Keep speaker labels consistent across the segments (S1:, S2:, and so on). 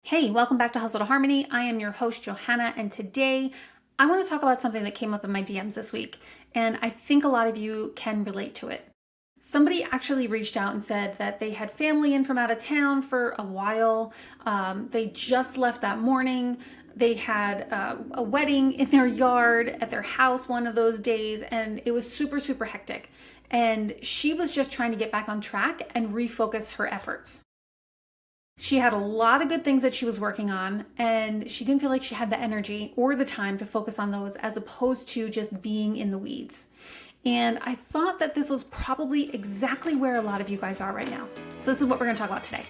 S1: Hey, welcome back to Hustle to Harmony. I am your host, Johanna, and today I want to talk about something that came up in my DMs this week, and I think a lot of you can relate to it. Somebody actually reached out and said that they had family in from out of town for a while. They just left that morning. They had a wedding in their yard at their house one of those days, and it was super, super hectic. And she was just trying to get back on track and refocus her efforts. She had a lot of good things that she was working on, and she didn't feel like she had the energy or the time to focus on those as opposed to just being in the weeds. And I thought that this was probably exactly where a lot of you guys are right now. So this is what we're going to talk about today.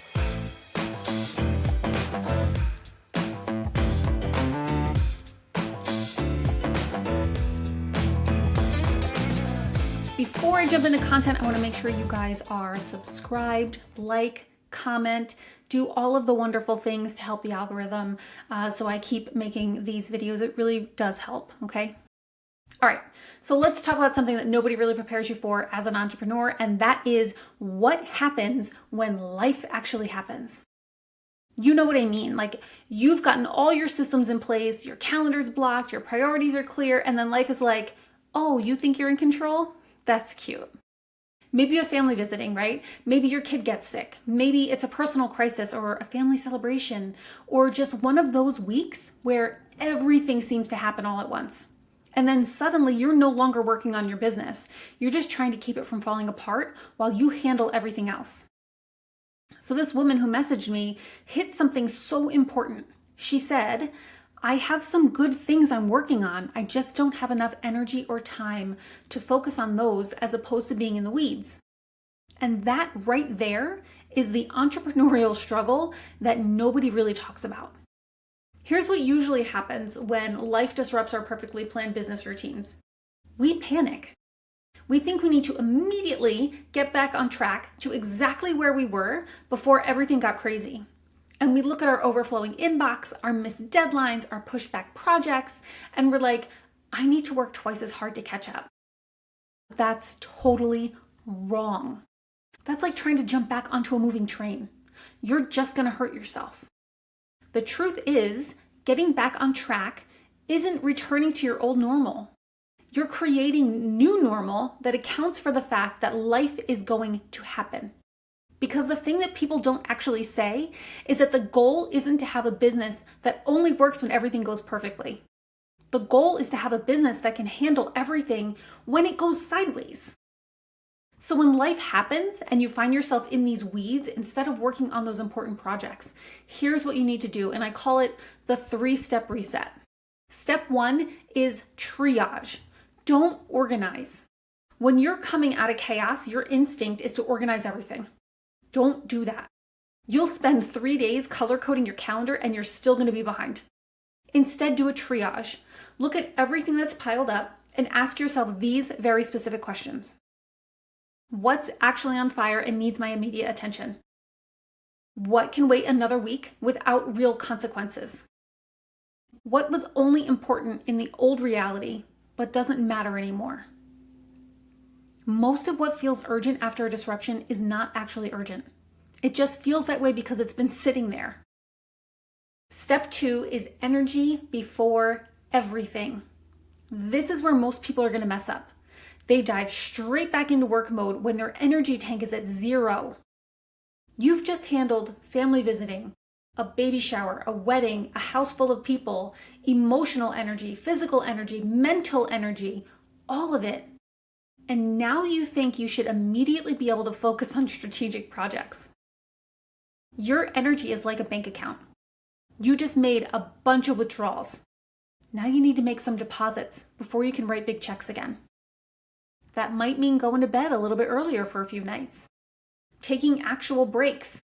S1: Before I jump into content, I want to make sure you guys are subscribed, like, comment, do all of the wonderful things to help the algorithm so I keep making these videos. It really does help, okay? All right, so let's talk about something that nobody really prepares you for as an entrepreneur, and that is what happens when life actually happens. You know what I mean? Like, you've gotten all your systems in place, your calendar's blocked, your priorities are clear, and then life is like, oh, you think you're in control? That's cute. Maybe you have family visiting, right? Maybe your kid gets sick. Maybe it's a personal crisis or a family celebration, or just one of those weeks where everything seems to happen all at once. And then suddenly you're no longer working on your business. You're just trying to keep it from falling apart while you handle everything else. So this woman who messaged me hit something so important. She said, I have some good things I'm working on. I just don't have enough energy or time to focus on those as opposed to being in the weeds. And that right there is the entrepreneurial struggle that nobody really talks about. Here's what usually happens when life disrupts our perfectly planned business routines. We panic. We think we need to immediately get back on track to exactly where we were before everything got crazy. And we look at our overflowing inbox, our missed deadlines, our pushback projects, and we're like, I need to work twice as hard to catch up. That's totally wrong. That's like trying to jump back onto a moving train. You're just going to hurt yourself. The truth is, getting back on track isn't returning to your old normal. You're creating new normal that accounts for the fact that life is going to happen. Because the thing that people don't actually say is that the goal isn't to have a business that only works when everything goes perfectly. The goal is to have a business that can handle everything when it goes sideways. So when life happens and you find yourself in these weeds, instead of working on those important projects, here's what you need to do. And I call it the 3-step reset. Step 1 is triage. Don't organize. When you're coming out of chaos, your instinct is to organize everything. Don't do that. You'll spend 3 days color coding your calendar and you're still going to be behind. Instead, do a triage. Look at everything that's piled up and ask yourself these very specific questions. What's actually on fire and needs my immediate attention? What can wait another week without real consequences? What was only important in the old reality but doesn't matter anymore? Most of what feels urgent after a disruption is not actually urgent. It just feels that way because it's been sitting there. Step 2 is energy before everything. This is where most people are going to mess up. They dive straight back into work mode when their energy tank is at 0. You've just handled family visiting, a baby shower, a wedding, a house full of people, emotional energy, physical energy, mental energy, all of it. And now you think you should immediately be able to focus on strategic projects. Your energy is like a bank account. You just made a bunch of withdrawals. Now you need to make some deposits before you can write big checks again. That might mean going to bed a little bit earlier for a few nights, taking actual breaks,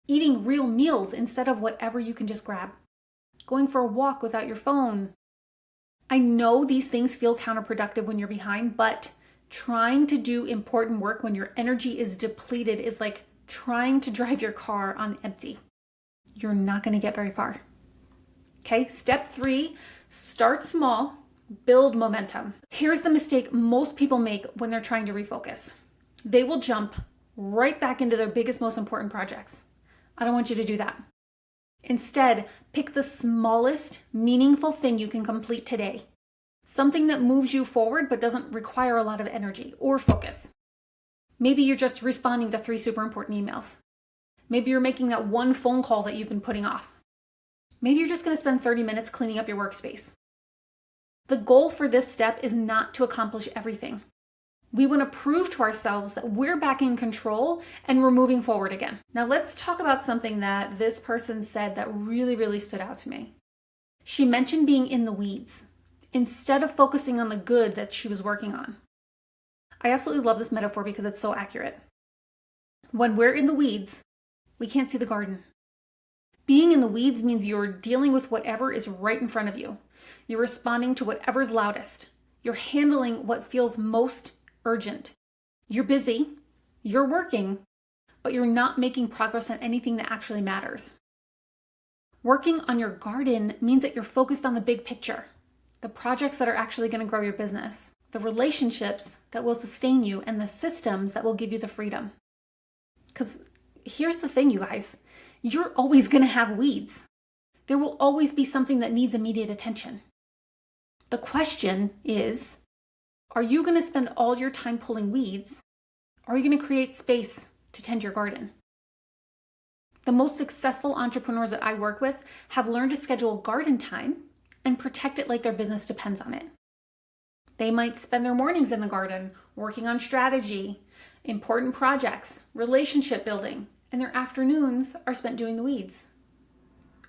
S1: eating real meals instead of whatever you can just grab, going for a walk without your phone. I know these things feel counterproductive when you're behind, but trying to do important work when your energy is depleted is like trying to drive your car on empty. You're not going to get very far. Okay, step 3, start small, build momentum. Here's the mistake most people make when they're trying to refocus. They will jump right back into their biggest, most important projects. I don't want you to do that. Instead, pick the smallest, meaningful thing you can complete today. Something that moves you forward but doesn't require a lot of energy or focus. Maybe you're just responding to 3 super important emails. Maybe you're making that one phone call that you've been putting off. Maybe you're just going to spend 30 minutes cleaning up your workspace. The goal for this step is not to accomplish everything. We want to prove to ourselves that we're back in control and we're moving forward again. Now let's talk about something that this person said that really stood out to me. She mentioned being in the weeds instead of focusing on the good that she was working on. I absolutely love this metaphor because it's so accurate. When we're in the weeds, we can't see the garden. Being in the weeds means you're dealing with whatever is right in front of you. You're responding to whatever's loudest. You're handling what feels most urgent. You're busy, you're working, but you're not making progress on anything that actually matters. Working on your garden means that you're focused on the big picture, the projects that are actually going to grow your business, the relationships that will sustain you, and the systems that will give you the freedom. Because here's the thing, you guys, you're always going to have weeds. There will always be something that needs immediate attention. The question is, are you going to spend all your time pulling weeds, or are you going to create space to tend your garden? The most successful entrepreneurs that I work with have learned to schedule garden time and protect it like their business depends on it. They might spend their mornings in the garden working on strategy, important projects, relationship building, and their afternoons are spent doing the weeds.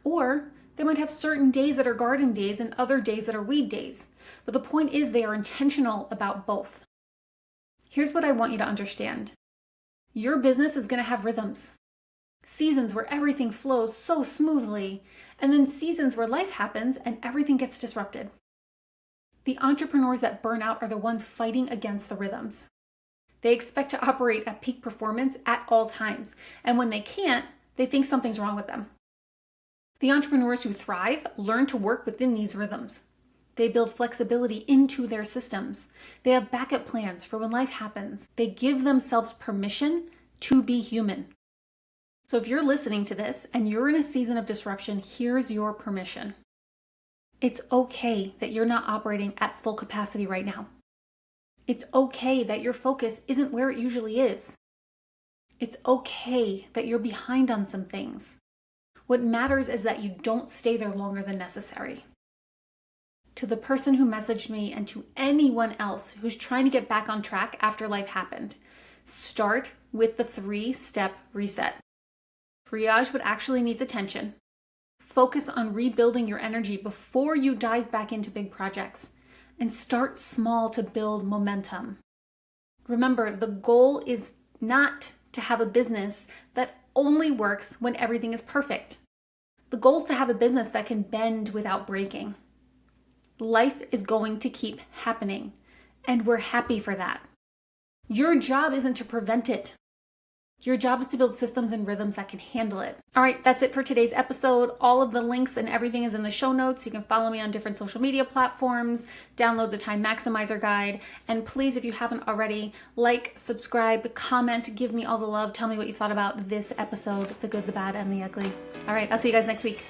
S1: Or they might have certain days that are garden days and other days that are weed days. But the point is they are intentional about both. Here's what I want you to understand. Your business is going to have rhythms. Seasons where everything flows so smoothly, and then seasons where life happens and everything gets disrupted. The entrepreneurs that burn out are the ones fighting against the rhythms. They expect to operate at peak performance at all times, and when they can't, they think something's wrong with them. The entrepreneurs who thrive learn to work within these rhythms. They build flexibility into their systems. They have backup plans for when life happens. They give themselves permission to be human. So if you're listening to this and you're in a season of disruption, here's your permission. It's okay that you're not operating at full capacity right now. It's okay that your focus isn't where it usually is. It's okay that you're behind on some things. What matters is that you don't stay there longer than necessary. To the person who messaged me and to anyone else who's trying to get back on track after life happened, start with the 3-step reset. Triage what actually needs attention. Focus on rebuilding your energy before you dive back into big projects. And start small to build momentum. Remember, the goal is not to have a business that only works when everything is perfect. The goal is to have a business that can bend without breaking. Life is going to keep happening, and we're happy for that. Your job isn't to prevent it. Your job is to build systems and rhythms that can handle it. All right, that's it for today's episode. All of the links and everything is in the show notes. You can follow me on different social media platforms, download the Time Maximizer Guide, and please, if you haven't already, like, subscribe, comment, give me all the love. Tell me what you thought about this episode, the good, the bad, and the ugly. All right, I'll see you guys next week.